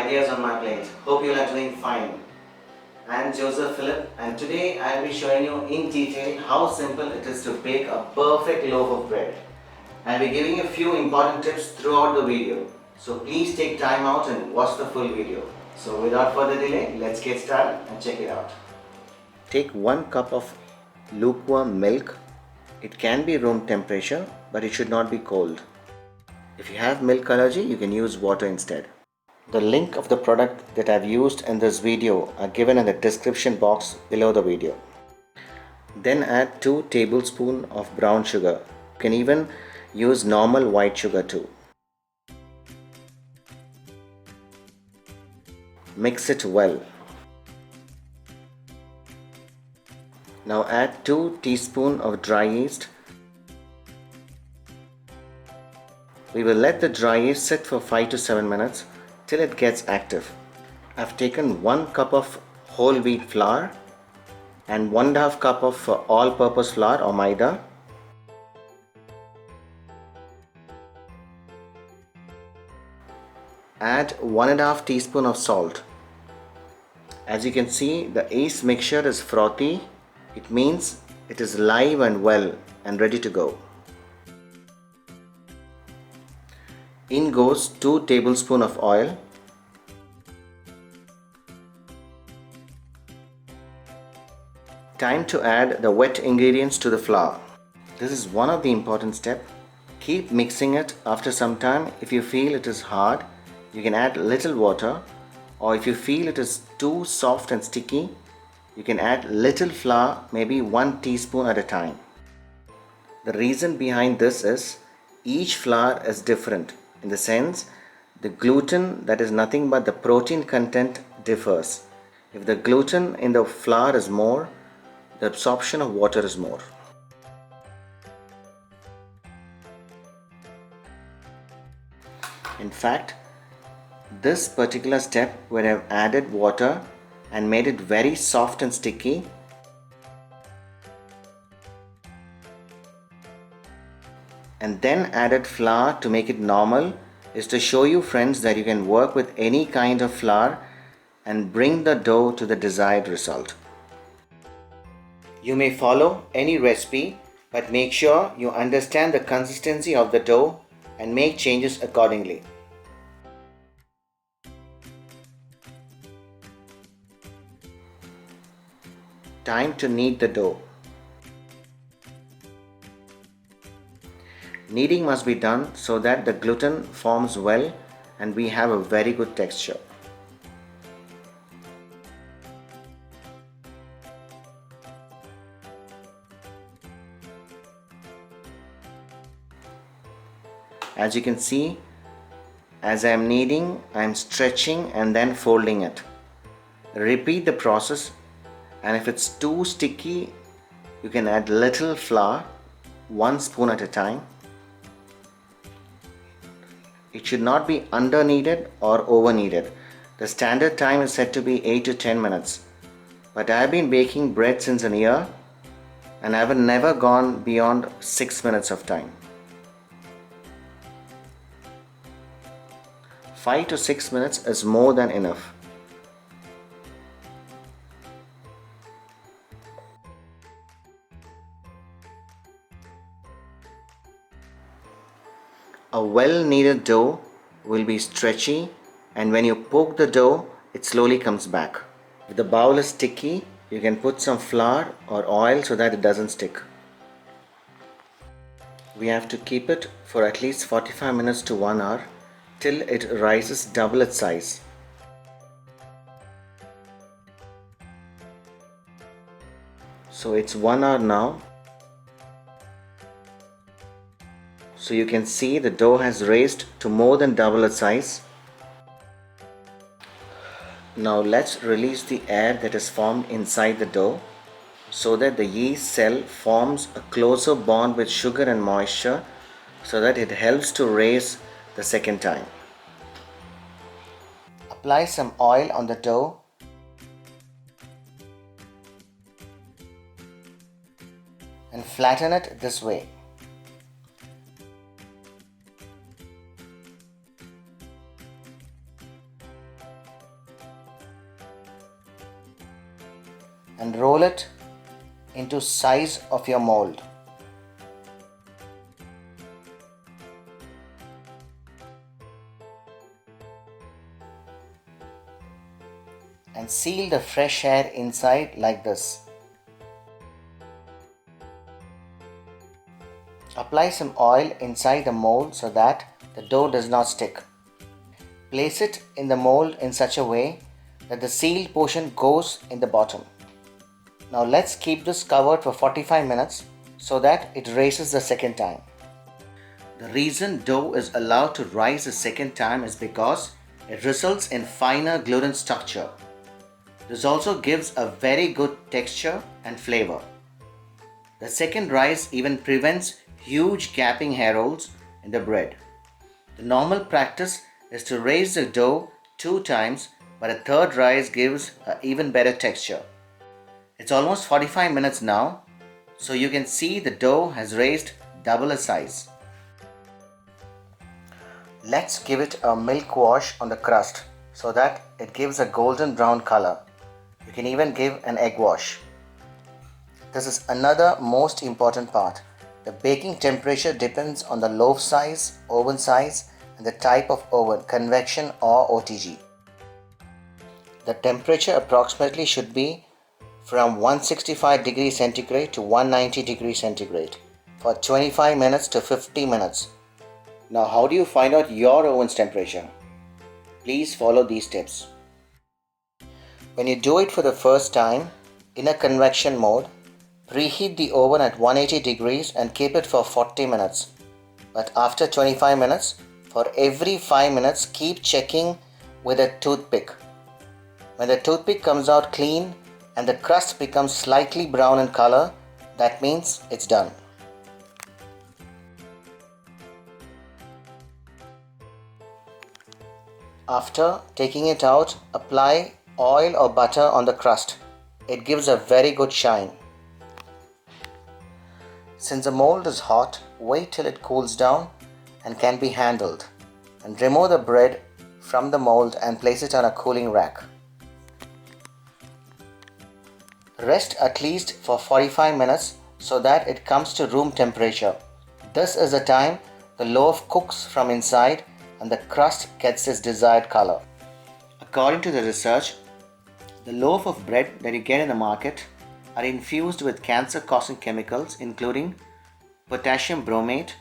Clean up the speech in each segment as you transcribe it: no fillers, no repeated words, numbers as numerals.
ideas on my plate. Hope you are doing fine. I am Joseph Philip and today I will be showing you in detail how simple it is to bake a perfect loaf of bread. I will be giving you a few important tips throughout the video. So please take time out and watch the full video. So without further delay, let's get started and check it out. Take 1 cup of lukewarm milk. It can be room temperature, but it should not be cold. If you have milk allergy, you can use water instead. The link of the product that I've used in this video are given in the description box below the video. Then add 2 tablespoons of brown sugar. You can even use normal white sugar too. Mix it well. Now add 2 teaspoons of dry yeast. We will let the dry yeast sit for 5 to 7 minutes till it gets active. I've taken 1 cup of whole wheat flour and 1.5 cup of all-purpose flour or maida. Add 1.5 teaspoon of salt. As you can see, the yeast mixture is frothy. It means it is live and well and ready to go. In goes 2 tablespoons of oil. Time to add the wet ingredients to the flour. This is one of the important steps. Keep mixing it. After some time, if you feel it is hard, you can add little water, or if you feel it is too soft and sticky, you can add little flour, maybe 1 teaspoon at a time. The reason behind this is each flour is different. In the sense, the gluten, that is nothing but the protein content, differs. If the gluten in the flour is more, the absorption of water is more. In fact, this particular step where I've added water and made it very soft and sticky, and then added flour to make it normal, is to show you friends that you can work with any kind of flour and bring the dough to the desired result. You may follow any recipe, but make sure you understand the consistency of the dough and make changes accordingly. Time to knead the dough. Kneading must be done so that the gluten forms well and we have a very good texture. As you can see, as I am kneading, I am stretching and then folding it. Repeat the process, and if it's too sticky, you can add little flour, 1 spoon at a time. It should not be under kneaded or over kneaded. The standard time is said to be 8 to 10 minutes. But I have been baking bread since a year and I have never gone beyond 6 minutes of time. 5 to 6 minutes is more than enough. A well-kneaded dough will be stretchy, and when you poke the dough, it slowly comes back. If the bowl is sticky, you can put some flour or oil so that it doesn't stick. We have to keep it for at least 45 minutes to 1 hour till it rises double its size. So it's 1 hour now. So you can see the dough has raised to more than double its size. Now let's release the air that is formed inside the dough so that the yeast cell forms a closer bond with sugar and moisture so that it helps to raise the second time. Apply some oil on the dough and flatten it this way. and roll it into size of your mold. And seal the fresh air inside like this. Apply some oil inside the mold so that the dough does not stick. Place it in the mold in such a way that the sealed portion goes in the bottom. Now let's keep this covered for 45 minutes so that it rises the second time. The reason dough is allowed to rise the second time is because it results in finer gluten structure. This also gives a very good texture and flavor. The second rise even prevents huge gapping hair rolls in the bread. The normal practice is to raise the dough 2 times, but a third rise gives an even better texture. It's almost 45 minutes now, so you can see the dough has raised double its size. Let's give it a milk wash on the crust so that it gives a golden brown color. You can even give an egg wash. This is another most important part. The baking temperature depends on the loaf size, oven size, and the type of oven, convection or OTG. The temperature approximately should be from 165 degrees centigrade to 190 degrees centigrade for 25 minutes to 50 minutes. Now, how do you find out your oven's temperature? Please follow these tips. When you do it for the first time in a convection mode, preheat the oven at 180 degrees and keep it for 40 minutes. But after 25 minutes, for every 5 minutes, keep checking with a toothpick. When the toothpick comes out clean and the crust becomes slightly brown in color, that means it's done. After taking it out, apply oil or butter on the crust. It gives a very good shine. Since the mold is hot, wait till it cools down and can be handled, and remove the bread from the mold and place it on a cooling rack. Rest at least for 45 minutes so that it comes to room temperature. This is the time the loaf cooks from inside and the crust gets its desired color. According to the research, the loaf of bread that you get in the market are infused with cancer-causing chemicals including potassium bromate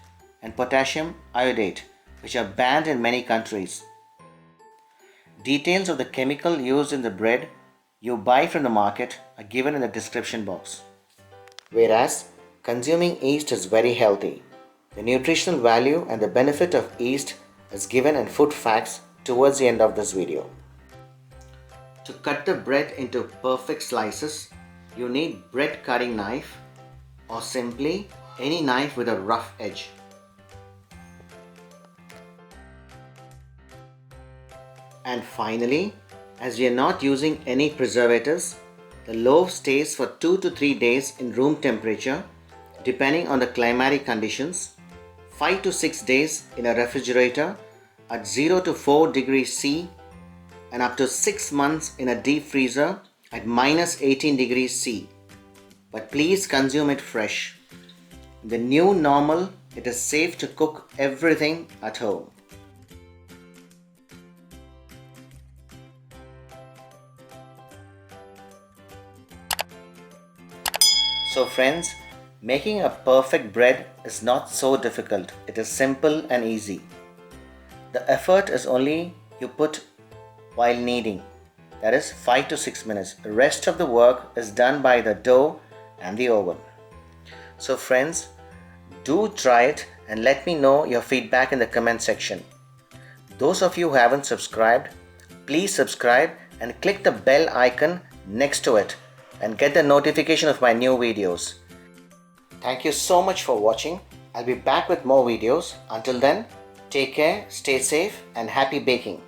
and potassium iodate, which are banned in many countries. Details of the chemical used in the bread you buy from the market are given in the description box. Whereas consuming yeast is very healthy. The nutritional value and the benefit of yeast is given in food facts towards the end of this video. To cut the bread into perfect slices, you need bread cutting knife or simply any knife with a rough edge. And finally, as we are not using any preservatives, the loaf stays for 2 to 3 days in room temperature depending on the climatic conditions, 5 to 6 days in a refrigerator at 0 to 4 degrees C, and up to 6 months in a deep freezer at minus 18 degrees C. But please consume it fresh. In the new normal, it is safe to cook everything at home. So friends, making a perfect bread is not so difficult. It is simple and easy. The effort is only you put while kneading, that is 5 to 6 minutes. The rest of the work is done by the dough and the oven. So friends, do try it and let me know your feedback in the comment section. Those of you who haven't subscribed, please subscribe and click the bell icon next to it and get the notification of my new videos. Thank you so much for watching. I'll be back with more videos. Until then, take care, stay safe and happy baking.